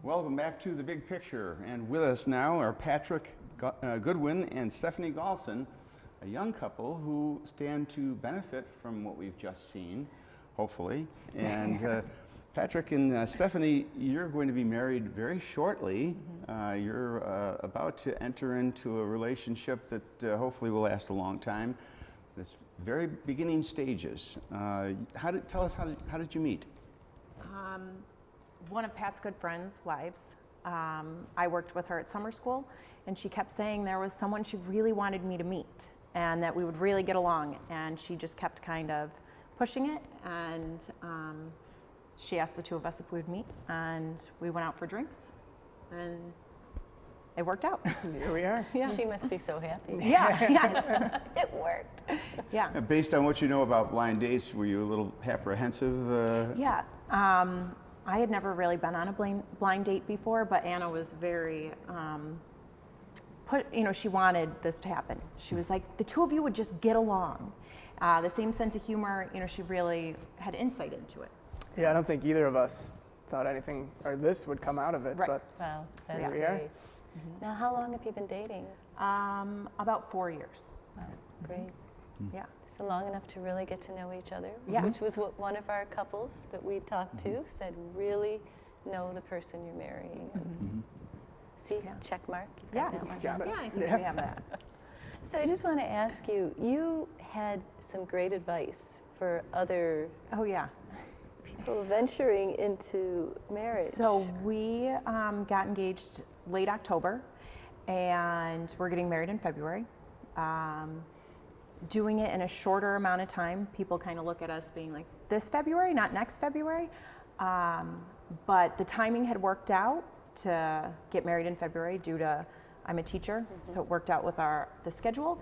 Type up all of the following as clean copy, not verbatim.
Welcome back to The Big Picture. And with us now are Patrick Goodwin and Stephanie Galson, a young couple who stand to benefit from what we've just seen, hopefully. And Patrick and Stephanie, you're going to be married very shortly. You're about to enter into a relationship that hopefully will last a long time. It's very beginning stages. Tell us, how did you meet? One of Pat's good friends' wives. I worked with her at summer school, and she kept saying there was someone she really wanted me to meet and that we would really get along, and she just kept kind of pushing it, and she asked the two of us if we would meet, and we went out for drinks, and it worked out. Here we are. Yeah. She must be so happy. Yeah, yes. It worked. Yeah. Based on what you know about blind dates, were you a little apprehensive? Yeah. I had never really been on a blind date before, but Anna was very, she wanted this to happen. She was like, the two of you would just get along. The same sense of humor, she really had insight into it. Yeah, I don't think either of us thought anything, or this would come out of it, right. But wow, that's here we great. are. Now, how long have you been dating? About 4 years. Wow, great. Yeah. So long enough to really get to know each other, Yes. which was what one of our couples that we talked to said, really know the person you're marrying. See, check mark. You've got Yes. that one. Got it. Yeah, I think we have that. So I just want to ask you, you had some great advice for other Oh, yeah. people venturing into marriage. So we got engaged late October, and we're getting married in February. Doing it in a shorter amount of time, people kind of look at us being like, this February, not next February. But the timing had worked out to get married in February due to, I'm a teacher, so it worked out with the schedule.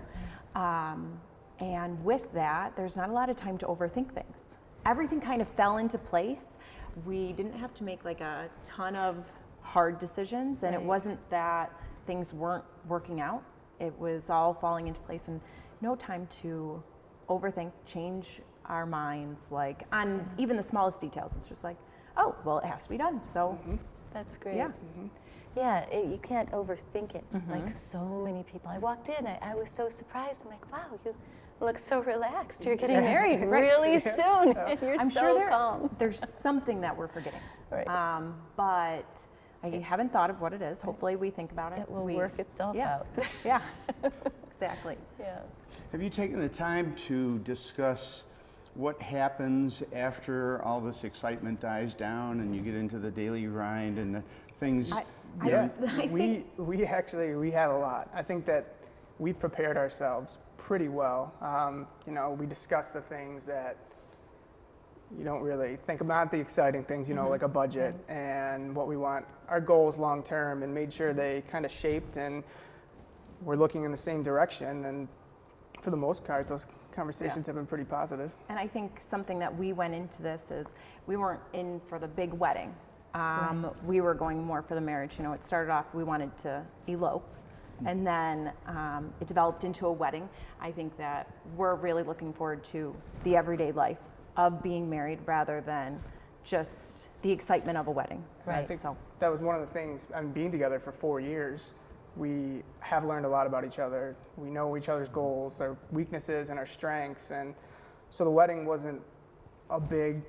And with that, there's not a lot of time to overthink things. Everything kind of fell into place. We didn't have to make like a ton of hard decisions, and it wasn't that things weren't working out. It was all falling into place, and no time to overthink, change our minds, like on even the smallest details. It's just like, oh, well, it has to be done. So That's great. yeah. Yeah, you can't overthink it. Like so many people. I walked in, I was so surprised. I'm like, wow, you look so relaxed. You're getting married really soon. And you're I'm so sure calm. there's something that we're forgetting. Right. But I haven't thought of what it is. Hopefully we think about it. It will work itself out. Yeah, exactly. Yeah. Have you taken the time to discuss what happens after all this excitement dies down and you get into the daily grind and the things? We have a lot. I think that we prepared ourselves pretty well. We discussed the things that you don't really think about, the exciting things, like a budget and what we want, our goals long term, and made sure they kind of shaped and we're looking in the same direction. And for the most part, those conversations have been pretty positive. And I think something that we went into this is we weren't in for the big wedding. We were going more for the marriage. It started off, we wanted to elope, and then it developed into a wedding. I think that we're really looking forward to the everyday life of being married rather than just the excitement of a wedding. Right. I think that was one of the things, being together for 4 years, we have learned a lot about each other. We know each other's goals, our weaknesses, and our strengths. And so the wedding wasn't a big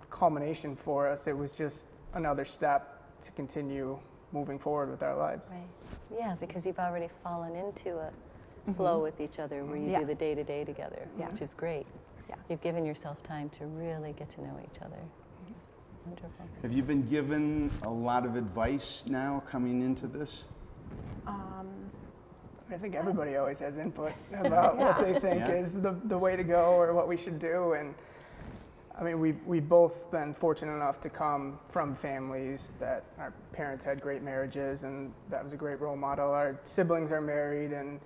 culmination for us. It was just another step to continue moving forward with our lives. Right. Yeah, because you've already fallen into a flow with each other where you do the day-to-day together, which is great. Yes. You've given yourself time to really get to know each other. It's wonderful. Have you been given a lot of advice now coming into this? I think everybody always has input about what they think is the way to go or what we should do. And we've both been fortunate enough to come from families that our parents had great marriages, and that was a great role model. Our siblings are married and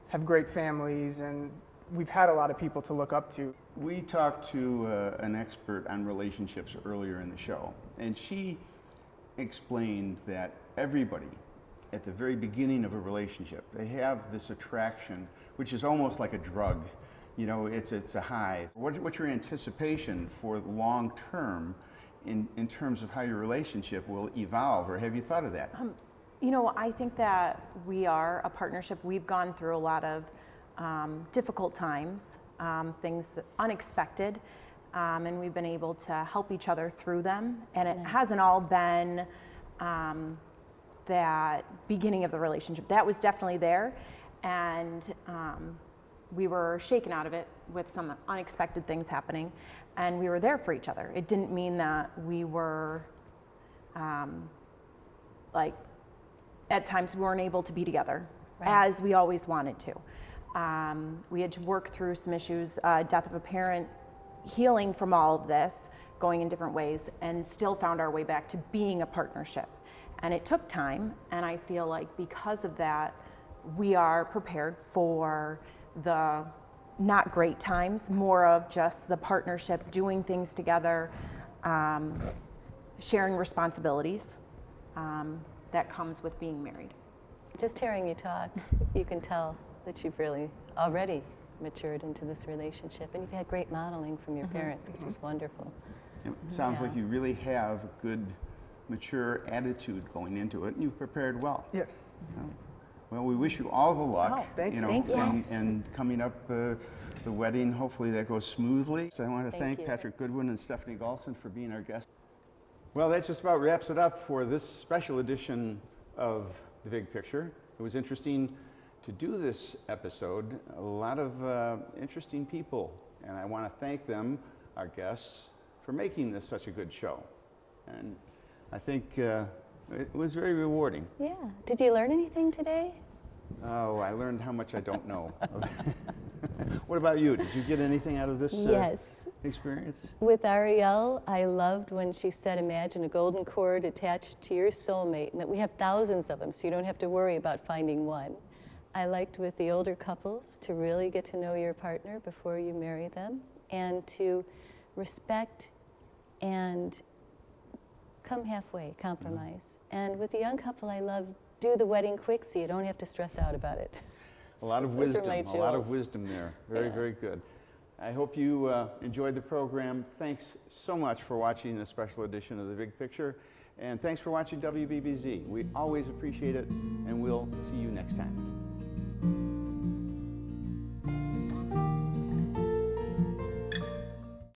have great families, and we've had a lot of people to look up to. We talked to an expert on relationships earlier in the show, and she explained that everybody at the very beginning of a relationship, they have this attraction, which is almost like a drug. It's a high. What's your anticipation for the long term in terms of how your relationship will evolve, or have you thought of that? You know, I think that we are a partnership. We've gone through a lot of difficult times, things unexpected, and we've been able to help each other through them. And it hasn't all been that beginning of the relationship. That was definitely there, and we were shaken out of it with some unexpected things happening, and we were there for each other. It didn't mean that we were like, at times we weren't able to be together as we always wanted to. We had to work through some issues, death of a parent, healing from all of this, going in different ways, and still found our way back to being a partnership. And it took time, and I feel like because of that, we are prepared for the not great times, more of just the partnership, doing things together, sharing responsibilities that comes with being married. Just hearing you talk, you can tell that you've really already matured into this relationship, and you've had great modeling from your parents, which is wonderful. It sounds like you really have a good, mature attitude going into it, and you've prepared well. Yeah. Well, we wish you all the luck. Oh, thank you. Thank you. And coming up, the wedding, hopefully that goes smoothly. So I want to Thank thank you. Patrick Goodwin and Stephanie Galson for being our guests. Well, that just about wraps it up for this special edition of The Big Picture. It was interesting to do this episode. A lot of interesting people, and I want to thank them, our guests, for making this such a good show. And I think it was very rewarding. Yeah. Did you learn anything today? Oh, I learned how much I don't know. What about you? Did you get anything out of this Yes. experience? With Ariel, I loved when she said, imagine a golden cord attached to your soulmate, and that we have thousands of them, so you don't have to worry about finding one. I liked with the older couples to really get to know your partner before you marry them, and to respect and come halfway, compromise. And with the young couple, I love do the wedding quick so you don't have to stress out about it. A lot of Those are wisdom, my a lot of jewels. wisdom there. Very, Yeah. very good. I hope you enjoyed the program. Thanks so much for watching this special edition of The Big Picture. And thanks for watching WBBZ. We always appreciate it, and we'll see you next time.